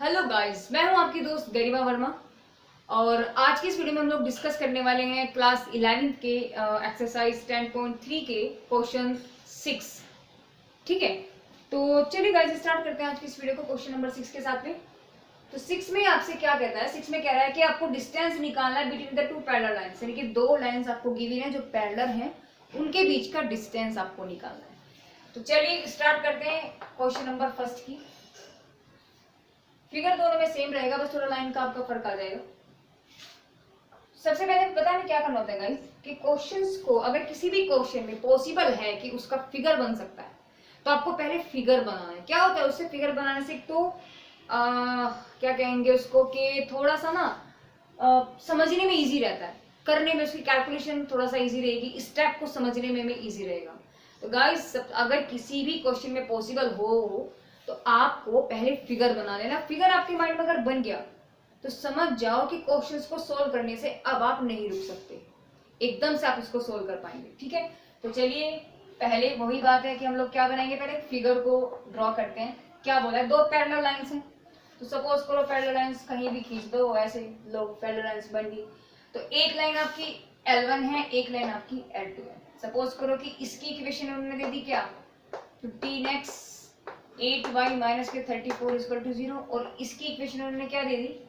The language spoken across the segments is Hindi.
हेलो गाइस, मैं हूं आपकी दोस्त गरिमा वर्मा। और आज की इस वीडियो में हम लोग डिस्कस करने वाले हैं क्लास 11th के एक्सरसाइज 10.3 के क्वेश्चन 6। ठीक है, तो चलिए गाइस स्टार्ट करते हैं आज की इस वीडियो को क्वेश्चन नंबर 6 के साथ में। तो 6 में आपसे क्या कहता है, 6 में कह रहा है कि आपको डिस्टेंस निकालना है between the two parallel lines, यानी कि दो लाइंस आपको गिवन है जो पैरेलल हैं, उनके बीच का डिस्टेंस आपको निकालना है। तो चलिए स्टार्ट करते हैं क्वेश्चन नंबर फर्स्ट की। फिगर दोनों में सेम रहेगा, बस थोड़ा लाइन का आपका फर्क आ जाएगा। सबसे पहले पता है क्या करना होता है गाइस, कि क्वेश्चंस को अगर किसी भी क्वेश्चन में पॉसिबल है कि उसका फिगर बन सकता है तो आपको पहले फिगर बनाना है। क्या होता है उससे फिगर बनाने से, तो क्या कहेंगे उसको, कि थोड़ा सा ना समझने में इजी रहता है, करने में उसकी कैलकुलेशन थोड़ा सा इजी रहेगी, स्टेप को समझने में इजी रहेगा। तो गाइस अगर किसी भी क्वेश्चन में पॉसिबल हो तो आपको पहले फिगर बना लेना। फिगर आपके माइंड में अगर बन गया तो समझ जाओ कि क्वेश्चंस को सोल्व करने से अब आप नहीं रुक सकते, एकदम से आप इसको सोल्व कर पाएंगे। ठीक है, तो चलिए पहले वही बात है कि हम लोग क्या बनाएंगे, पहले फिगर को ड्रॉ करते हैं। क्या बोला है, दो पैरेलल लाइंस हैं, तो सपोज करो पैरेलल लाइंस कहीं भी खींच दो, ऐसे लो पैरेलल लाइंस बन गई। तो एक लाइन आपकी L1 है, एक लाइन आपकी L2 है। सपोज करो कि इसकी इक्वेशन उन्होंने दे दी क्या, 15x 8y माइनस के 34 इक्वल टू 0, और इसकी इक्वेशन उन्होंने क्या दे दी,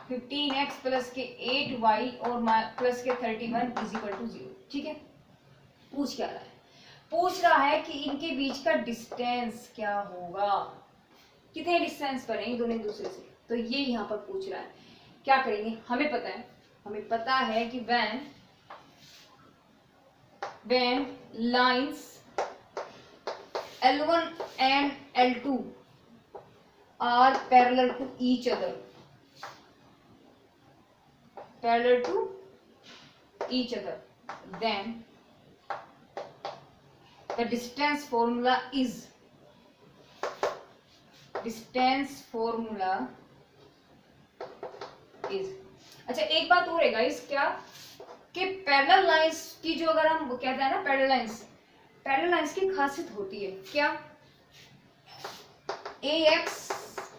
15x प्लस के 8y और प्लस के 31 इज इक्वल टू 0। ठीक है, पूछ क्या रहा है, पूछ रहा है कि इनके बीच का डिस्टेंस क्या होगा, कितने डिस्टेंस पर है दोनों एक दूसरे से। तो ये यहाँ पर पूछ रहा है। क्या करेंगे, हमें पता है कि when lines L1 and L2 are parallel to each other, then the distance formula is अच्छा एक बात और है गाइस, क्या कि पैरेलल लाइंस की जो, अगर हम कहते हैं ना पैरेलल लाइंस की खासियत होती है क्या, ax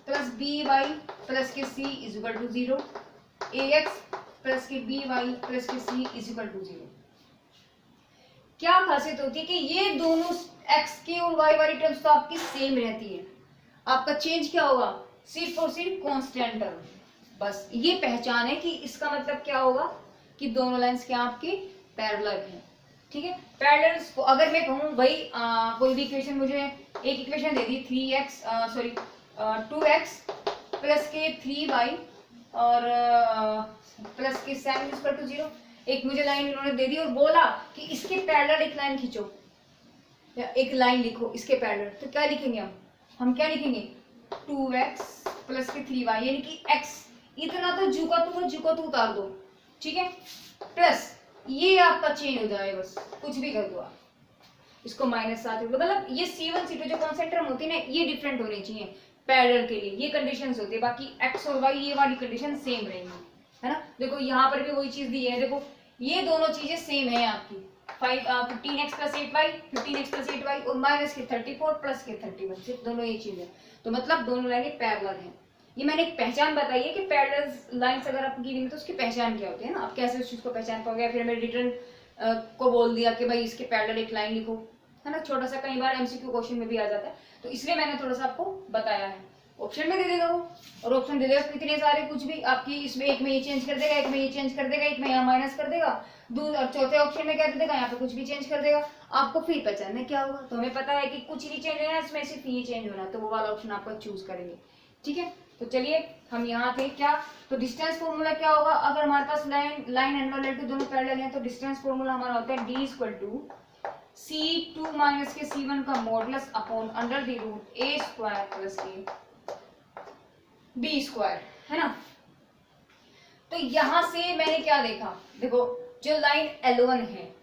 plus by plus k c is equal to 0, ax plus k by plus k c is equal to 0। क्या खासियत होती है कि ये दोनों x की और y वाली टर्म्स तो आपकी सेम रहती है, आपका चेंज क्या होगा, सिर्फ और सिर्फ कांस्टेंट टर्म। बस ये पहचान है कि इसका मतलब क्या होगा कि दोनों लाइंस क्या आपके पैरेलल हैं। ठीक है, पैरेलल्स को अगर मैं कहूँ भाई कोई भी इक्वेशन, मुझे एक इक्वेशन दे दी 2x प्लस के 3y और प्लस के 7 इक्वल टू 0, एक मुझे लाइन इन्होंने दे दी और बोला कि इसके पैरेलल एक लाइन खींचो या एक लाइन लिखो इसके पैरेलल। तो क्या लिखेंगे हम क्या लिखेंगे, 2x प्लस के 3y, यानी कि x इतना तो झुका तो उतार दो। ठीक है, प्लस ये आपका चेंज हो जाए, बस कुछ भी कर दो आप, इसको -7, मतलब ये C1 C2 जो कॉन्सेंट टर्म होती है ना, ये डिफरेंट होनी चाहिए पैरेलल के लिए, ये कंडीशंस होती है। बाकी x और y ये वाली कंडीशन सेम रहेंगी, है ना। देखो यहाँ पर भी वही चीज दी है, देखो ये दोनों चीजें सेम है आपकी, 15x plus 8y, 15x plus 8y और माइनस के 34 प्लस के 31, सिर्फ दोनों ये चीज है। तो मतलब दोनों लाइनें पैरेलल हैं। ये मैंने एक पहचान बताई है कि पैरेलल लाइंस अगर आपकी गिवन है तो उसकी पहचान क्या होती है ना, आप कैसे उस चीज को पहचान पाओगे। फिर मैंने रिटर्न को बोल दिया कि भाई इसके पैरेलल एक लाइन लिखो, है ना, छोटा सा, कई बार एमसीक्यू क्वेश्चन में भी आ जाता है, तो इसलिए मैंने थोड़ा सा आपको बताया है। ऑप्शन में दे देगा वो, और ऑप्शन दे देगा इतने सारे, कुछ भी आपकी इसमें एक में ये चेंज कर देगा, एक में ये चेंज कर देगा, एक में यहाँ माइनस कर देगा, और चौथे ऑप्शन में क्या दे देगा, यहाँ पे कुछ भी चेंज कर देगा। आपको फिर पहचानना क्या होगा, तो हमें पता है कि कुछ नहीं चेंज होना है, इसमें सिर्फ ये चेंज होना है, तो वो वाला ऑप्शन आपका चूज करेंगे। ठीक है, तो चलिए हम यहाँ थे क्या, तो डिस्टेंस फॉर्मूला क्या होगा, अगर हमारे पास लाइन L1 L2 दोनों पैरेलल हैं तो डिस्टेंस फॉर्मूला हमारा होता है D equal to C2 minus k C1 का modulus upon under the root A square plus k B square, है ना। तो यहां से मैंने क्या देखा, देखो जो लाइन L1 है,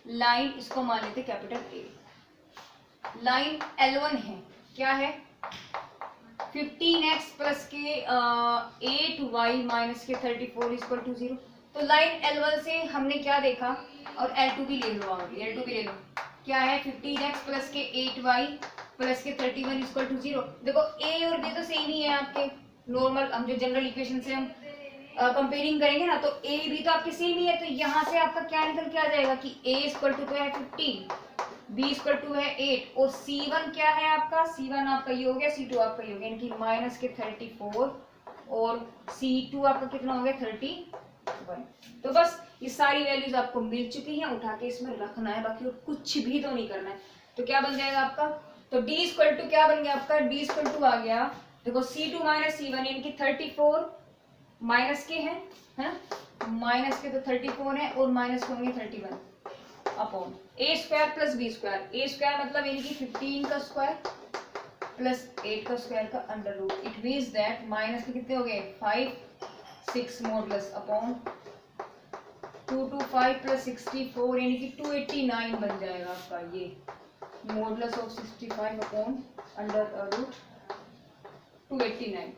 लाइन इसको मान लेते कैपिटल A, लाइन L1 है क्या है, 15x प्लस के 8y माइनस के 34 इक्वल टू 0। तो लाइन L1 से हमने क्या देखा, और L2 भी ले लो, L2 भी ले लो, क्या है 15x प्लस के 8y प्लस के 31 इक्वल टू 0। देखो a और b तो सेम ही है आपके, नॉर्मल हम जो जनरल इक्वेशन से हम कंपेयरिंग करेंगे ना, तो a b तो आपके सेम ही है। तो यहाँ से आपका क्या निकल के आ जाएगा कि a इक्वल टू है 15, b इक्वल टू है 8 और c1 क्या है आपका, c1 आपका ये हो गया, c2 आपका ये हो गया, यानी कि माइनस के 34 और c2 आपका कितना हो गया 31। तो बस ये सारी वैल्यूज आपको मिल चुकी हैं, उठा के इसमें रखना है, बाकी और कुछ भी तो नहीं करना है। तो क्या बन जाएगा आपका, तो d इक्वल टू क्या बन गया आपका, d इक्वल टू आ गया देखो c2 माइनस c1 यानी कि 34 माइनस के है ना, माइनस के तो 34 है और माइनस के होंगे 31 upon a square plus b square, a square मतलब यानी कि 15 का स्क्वायर प्लस 8 का स्क्वायर का under root. It means that minus k कितने हो गए 5 6 मॉडुलस अपॉन 225 प्लस 64 यानी कि 289 बन जाएगा आपका ये modulus of 65 upon under root 289।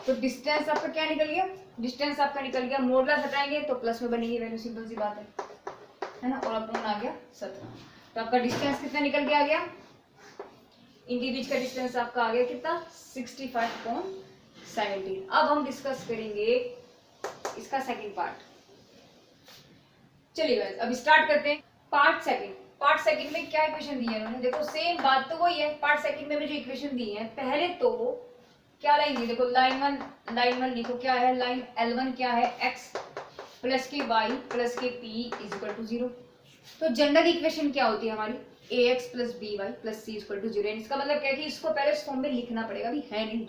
तो डिस्टेंस आपका क्या निकल गया, डिस्टेंस आपका निकल गया, मॉडुलस हटाएंगे तो प्लस में बनेगी वैल्यू, सिंपल सी बात है ना, और अपॉन आ गया 17। तो आपका डिस्टेंस कितना निकल के आ गया, इनके बीच का डिस्टेंस आपका आ गया कितना 65.17। अब हम डिस्कस करेंगे इसका सेकंड पार्ट। चलिए गाइस अब स्टार्ट करते हैं पार्ट सेकंड। पार्ट सेकंड में क्या इक्वेशन दी है उन्होंने, देखो सेम बात तो वही है, पार्ट सेकंड में भी जो इक्वेशन दी है, पहले तो क्या लाइन दी, देखो लाइन वन लिखो, क्या है लाइन L1 क्या है x plus k y plus k p is equal to 0। तो जनरल इक्वेशन क्या होती है हमारी ax plus by plus c equal to 0। इसका मतलब क्या है कि इसको पहले इस फॉर्म में लिखना पड़ेगा, अभी है नहीं,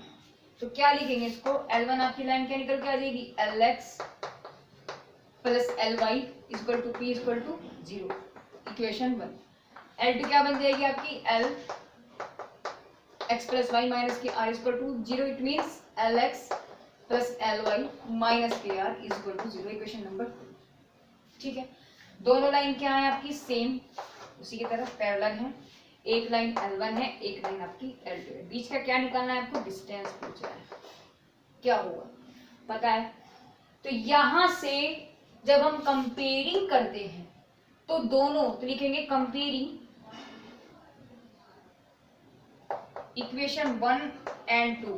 तो क्या लिखेंगे इसको, L1 आपकी लाइन क्या निकल के आ जाएगी Lx plus Ly equal to p equal to 0, equation 1। L2 क्या बन जाएगी आपकी L x plus Y minus K R equal to 0। It means L X plus L Y minus K R equal to 0, equation number 2। ठीक है, दोनों लाइन क्या है आपकी सेम, उसी की तरफ पैरेलल है, एक लाइन L1 है, एक लाइन आपकी L2 है, बीच का क्या निकालना है आपको, डिस्टेंस पूछा है, क्या होगा पता है। तो यहां से जब हम कंपेयरिंग करते हैं तो दोनों तो लिखेंगे कंपेयरिंग इक्वेशन 1 एंड 2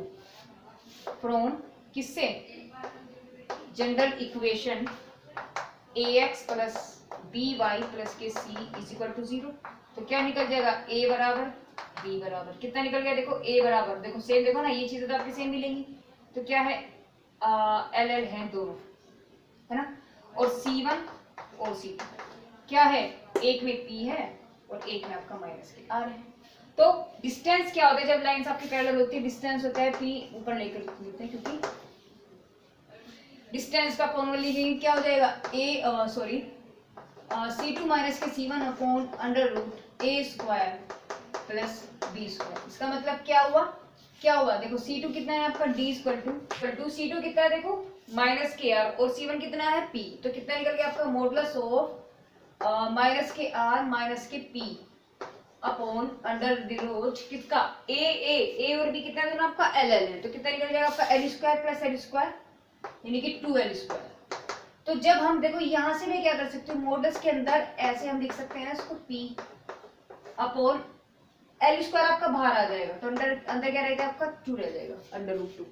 फ्रॉम किससे, general equation ax plus by plus k c is equal to 0। तो क्या निकल जाएगा a बराबर b बराबर कितना निकल गया, देखो a बराबर, देखो सेम, देखो ना ये चीजें तो आपके सेम मिलेंगी। तो क्या है LL है दोनों, है ना, और C1 और C2 क्या है, एक में p है और एक में आपका माइनस के r है। तो डिस्टेंस क्या होता है जब लाइंस आपकी पैरेलल होती है, डिस्टेंस होता है p, ऊपर लेकर लिखते हैं क्योंकि डिस्टेंस का फॉर्मूला लिखेंगे, क्या हो जाएगा C2 minus k C1 upon under root a square plus b square. इसका मतलब क्या हुआ देखो C2 कितना है आपका d इक्वल टू C2 कितना है देखो माइनस के r और C1 कितना है p, तो कितना निकल गया आपका modulus of minus k r minus k p upon under the root किसका a और b कितना दोनों आपका LL है, तो कितना निकल जाएगा आपका L square plus L square यानी कि 2L स्क्वायर। तो जब हम देखो यहां से मैं क्या कर सकती हूँ, मॉडुलस के अंदर ऐसे हम लिख सकते हैं इसको p अपॉन L स्क्वायर आपका बाहर आ जाएगा, तो अंदर क्या रहेगा आपका 2 रह जाएगा अंडर रूट 2।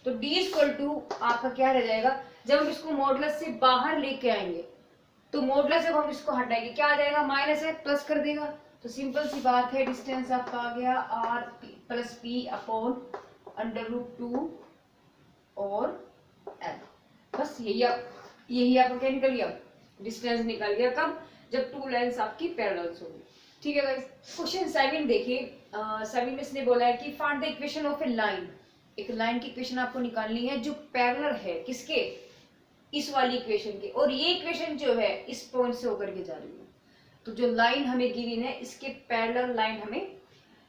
तो d इक्वल टू आपका क्या रह जाएगा, जब हम इसको मॉडुलस से बाहर लेके आएंगे तो मॉडुलस जब हम इसको हटाएंगे क्या आ जाएगा, माइनस है प्लस कर देगा। तो सिंपल सी बात है, डिस्टेंस आपका आ गया r plus p upon under root 2 और l। बस यही आपका क्या निकल गया, डिस्टेंस निकल गया। कब, जब टू लाइंस आपकी पैरेलल्स होंगी। ठीक है गाइस, क्वेश्चन 7 देखिए, 7 में इसने बोला है कि find the equation of A line. एक लाइन की इक्वेशन आपको निकालनी है जो पैरेलल है किसके, इस वाली इक्वेशन के, और ये इक्वेशन जो है इस पॉइंट से होकर के जा रही है। तो जो लाइन हमें गिवन है इसके पैरेलल लाइन हमें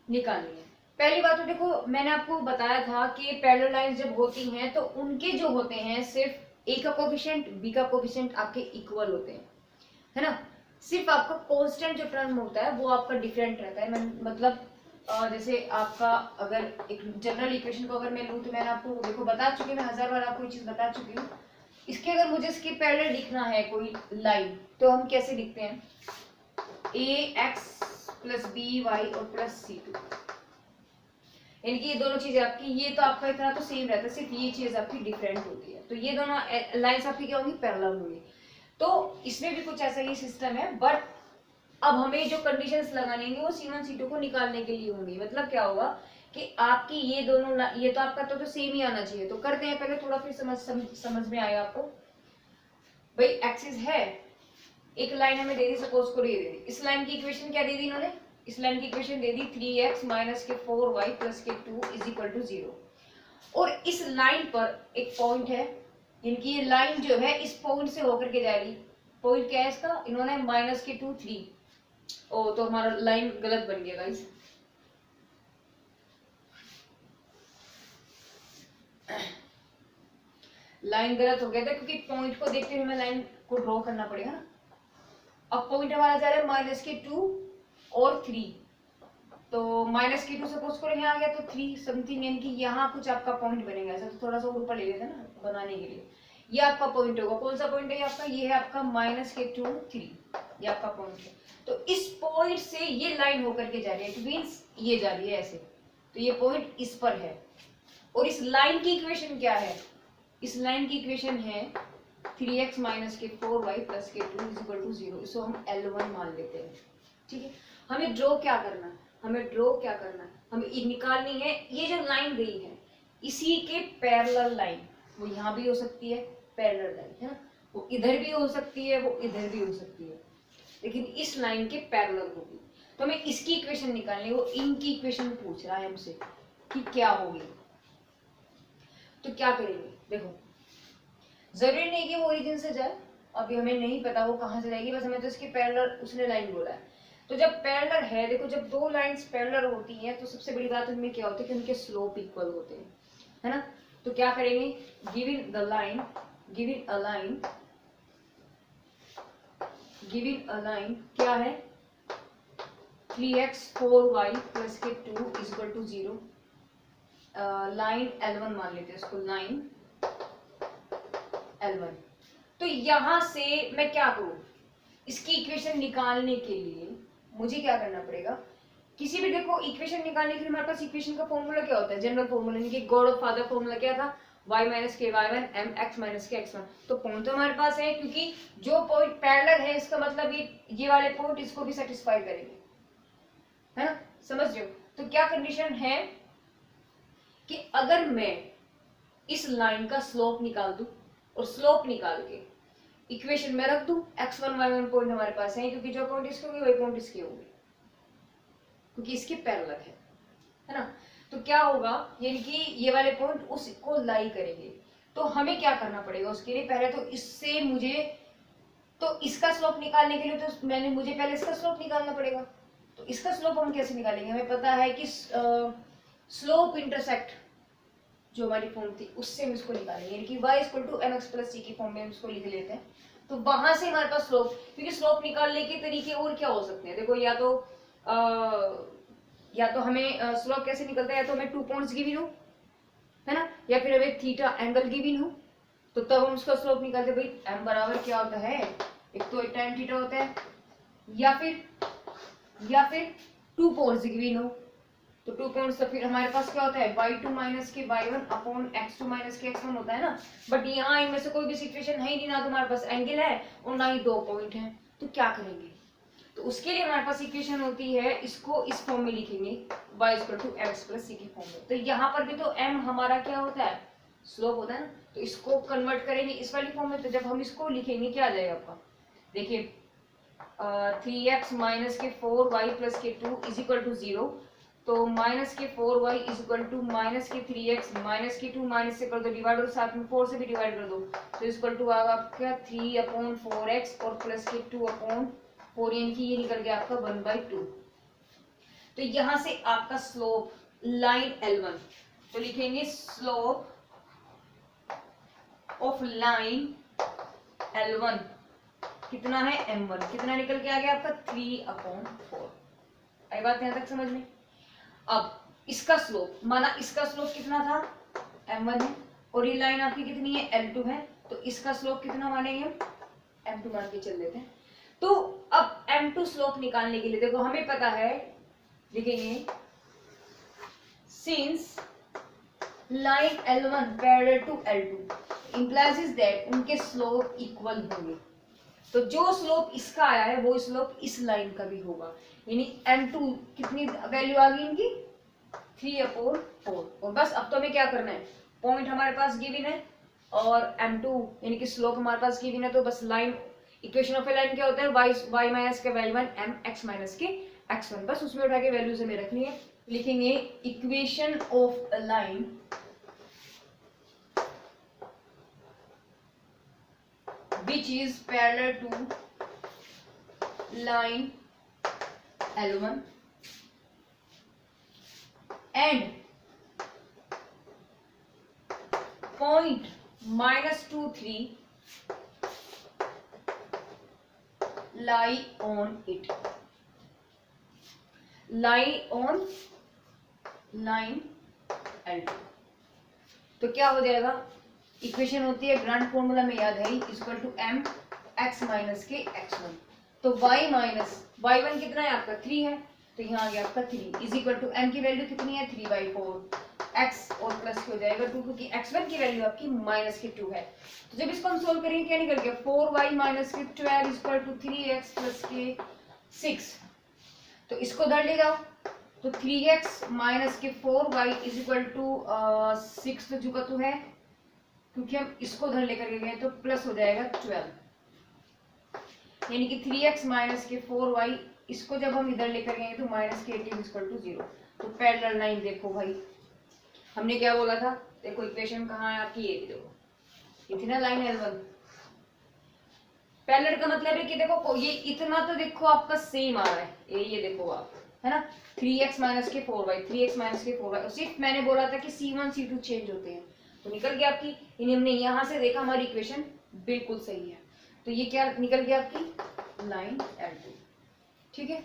निकालनी है। पहली बात तो देखो मैंने आपको बताया था कि पैरेलल लाइंस जब होती हैं तो उनके जो होते हैं सिर्फ a का कोफिशिएंट b का कोफिशिएंट आपके इक्वल होते हैं, है ना। सिर्फ आपका कांस्टेंट जो टर्म होता है वो आपका डिफरेंट रहता है। मतलब जैसे आपका अगर एक जनरल इक्वेशन को अगर मैं लूँ तो मैंने आपको देखो बता चुकी हूँ, मैं 1000 बार आपको ये चीज बता चुकी हूँ। इसके अगर मुझे इसके पैरेलल लिखना है कोई लाइन तो हम कैसे लिखते हैं, ax प्लस बी वाई और प्लस C2, यानी कि ये दोनों चीजें आपकी, ये तो आपका इतना तो सेम रहता है, सिर्फ ये चीज आपकी डिफरेंट होती है। तो ये दोनों लाइंस आपकी क्या होंगी, पैरेलल होंगी। तो इसमें भी कुछ ऐसा ही सिस्टम है, बट अब हमें जो कंडीशंस लगानी होंगी वो C1 C2 को निकालने के लिए होंगी। मतलब क्या होगा कि आपकी ये दोनों, ये तो आपका तो सेम ही आना चाहिए। तो करते हैं पहले, थोड़ा फिर समझ में आया आपको। भाई एक्सिस है, एक लाइन हमें दे दी, सपोज करो ये दे दी। इस लाइन की इक्वेशन क्या दे दी इन्होंने, इस लाइन की इक्वेशन दे दी 3x माइनस के 4y प्लस के 2 इज इक्वल टू 0। और इस लाइन पर एक पॉइंट है, इनकी ये लाइन जो है इस पॉइंट से होकर के जा रही। पॉइंट क्या है इसका, इन्होंने माइनस के 2 3, ओ तो हमारा लाइन गलत बन गया गाइस। लाइन गलत हो गया था क्योंकि पॉइंट को देखते हुए हमें लाइन को ड्रॉ करना पड़ेगा ना। अब पॉइंट हमारा जा रहा है माइनस के 2 और 3, तो माइनस के 2 सपोज करो यहाँ आ गया तो 3 समथिंग, यानी कि यहाँ कुछ आपका पॉइंट बनेगा ऐसा। तो थोड़ा सा ऊपर ले लेते हैं ना बनाने के लिए। ये आपका पॉइंट होगा, कौन सा पॉइंट है आपका, ये है आपका माइनस के 2 3, ये आपका पॉइंट है। तो इस पॉइंट से ये लाइन होकर के जा रही है, इट मींस ये जा रही है ऐसे, तो ये पॉइंट इस पर है। और इस लाइन की इक्वेशन क्या है, इस लाइन की इक्वेशन है 3x माइनस के 4y प्लस के 2 इज इक्वल टू 0। इसको हम L1 मान लेते हैं, ठीक है। हमें ड्रॉ क्या करना है, हमें ड्रॉ क्या करना है, हमें निकालनी है ये जो लाइन गई है इसी के पैरेलल लाइन। वो यहाँ भी हो सकती है पैरेलल लाइन, है ना, वो इधर भी हो सकती है, वो इधर भी हो सकती है, लेकिन इस लाइन के पैरेलल होगी। तो हमें इसकी इक्वेशन निकालनी है, वो इनकी इक्वेशन पूछ रहा है हमसे कि क्या होगी। तो क्या करेंगे, देखो जरूरी नहीं कि वो ओरिजिन से जाए, अभी हमें नहीं पता वो कहाँ से जाएगी, बस हमें तो इसके पैरेलल उसने लाइन बोला है। तो जब पैरेलल है, देखो जब दो लाइंस पैरेलल होती हैं तो सबसे बड़ी बात उनमें क्या होती है कि उनके स्लोप इक्वल होते हैं, है ना। तो क्या करेंगे, given the line, given a line, given a line क्या है 3x 4y प्लस के 2 is equal to 0। Line L1 मान लेते हैं इसको, लाइन L1। तो यहां से मैं क्या करूं, इसकी इक्वेशन निकालने के लिए मुझे क्या करना पड़ेगा, किसी भी देखो इक्वेशन निकालने के लिए हमारे पास इक्वेशन का फॉर्मूला क्या होता है, जनरल फॉर्मूला, यानी कि गॉड ऑफ फादर फॉर्मूला क्या था, y माइनस के y1 m x minus k x1। तो पॉइंट तो हमारे पास है, क्योंकि जो पॉइंट पैरेलल है इसका मतलब ये वाले पॉइंट इसको भी सेटिस्फाई करेंगे, है ना, समझ रहे हो। तो क्या कंडीशन है कि अगर मैं इस लाइन का स्लोप निकाल दूं और स्लोप निकाल के इक्वेशन में रख दूं, x1 y1 पॉइंट हमारे पास है, क्योंकि जो पॉइंट इसके होंगे वही पॉइंट इसके होंगे, क्योंकि इसके पैरेलल है ना। तो क्या होगा, यानी कि ये वाले पॉइंट उसको लाई करेंगे। तो हमें क्या करना पड़ेगा उसके लिए, पहले तो इससे मुझे, तो इसका स्लोप निकालने के लिए तो मुझे पहले इसका स्लोप निकालना पड़ेगा। तो इसका स्लोप हम कैसे निकालेंगे, हमें पता है कि स्लोप इंटरसेक्ट जो हमारी फॉर्म थी उससे हम इसको निकालेंगे, यानी कि y equal to mx plus c की फॉर्म में हम इसको लिख लेते हैं। तो वहां से हमारे पास स्लोप, क्योंकि स्लोप निकालने के तरीके और क्या हो सकते हैं, देखो या तो हमें स्लोप कैसे निकलता है, या तो हमें 2 पॉइंट्स गिवन हो, है ना, या फिर हमें थीटा एंगल गिवन हो, तो तब हम उसका स्लोप निकालते हैं। भाई m बराबर क्या होता है, एक तो tan थीटा होता है, या फिर 2 पॉइंट्स गिवन हो, तो 2 पॉइंट्स तो फिर हमारे पास क्या होता है y2 माइनस के y1 upon x2 minus k x1 होता है ना। बट यहाँ इनमें से कोई भी सिचुएशन है ही नहीं, ना तो हमारे पास एंगल है और ना ही 2 पॉइंट हैं। तो क्या करेंगे, तो उसके लिए हमारे पास इक्वेशन होती है, इसको इस फॉर्म में लिखेंगे y equal to mx plus c की फॉर्म में। तो यहाँ पर भी तो m हमारा क्या होता है, स्लोप होता है ना, तो इसको कन्वर्ट करेंगे इस वाली फॉर्म में। तो जब हम इसको लिखेंगे क्या आ जाएगा आपका, देखिए 3x माइनस के 4y प्लस के 2 इज इक्वल टू 0। तो माइनस के 4y is equal to minus के 3x माइनस के 2 माइनस से कर दो डिवाइड, और साथ में 4 से भी डिवाइड कर दो, तो इज इक्वल टू आएगा आपका 3/4x और प्लस के 2/4, यानी कि ये निकल गया आपका 1/2। तो यहां से आपका स्लोप लाइन L1, तो लिखेंगे स्लोप ऑफ लाइन L1 कितना है m1, कितना निकल के आ गया आपका 3/4। आई बात यहां तक समझ में। अब इसका स्लोप, माना इसका स्लोप कितना था m1 है, और ये लाइन आपकी कितनी है L2 है, तो इसका स्लोप कितना मानेंगे हम m2 मान के चल लेते हैं। तो अब M2 स्लोप निकालने के लिए देखो हमें पता है, लिखेंगे since line L1 parallel to L2 implies that उनके स्लोप इक्वल होंगे। तो जो स्लोप इसका आया है वो स्लोप इस लाइन का भी होगा, यानी M2 कितनी वैल्यू आ गई इनकी 3/4। और बस अब तो हमें क्या करना है, पॉइंट हमारे पास गिवन है और M2 यानी कि स्लोप हमारे पास गिवन है, तो बस line equation of A line क्या होता है, y माइनस के y1 m x minus k x1, बस उसमें उठा के वैल्यूज हमें रखनी है। लिखेंगे equation of a line which is parallel to line L1 and point -2, 3 lie on it, lie on line L2। तो क्या हो जाएगा, इक्वेशन होती है ग्रांड फॉर्मूला में याद है equal to m x minus k x1। तो y माइनस y1 कितना है आपका 3 है, तो यहाँ आ गया आपका 3 इज इक्वल टू m की वैल्यू कितनी है 3/4 x और प्लस हो जाएगा 2 क्योंकि x1 की वैल्यू आपकी माइनस के 2 है। तो जब इसको हम सोल्व करेंगे क्या निकल गया 4y माइनस के 12 is equal to 3x plus के 6। तो इसको धर ले जाओ, तो 3x माइनस के 4y इज इक्वल टू 6 तो चुका तो है क्योंकि हम इसको धर लेकर के गए तो प्लस हो जाएगा 12, यानी कि 3x माइनस के 4y इसको जब हम इधर लेकर गए तो माइनस के 18 इक्वल टू 0। तो पैरेलल लाइन देखो भाई, हमने क्या बोला था, देखो इक्वेशन कहाँ है आपकी, ये देखो ये थी ना लाइन L1। पैरेलल का मतलब है कि देखो ये इतना तो देखो आपका सेम आ रहा है, ये देखो आप है ना 3x माइनस के 4y 3x माइनस के 4y, और सिर्फ मैंने बोला था कि C1 C2 चेंज होते हैं, तो निकल गया आपकी, यानी हमने यहां से देखा हमारी इक्वेशन बिल्कुल सही है, तो ये क्या निकल गया आपकी लाइन L2। ठीक है।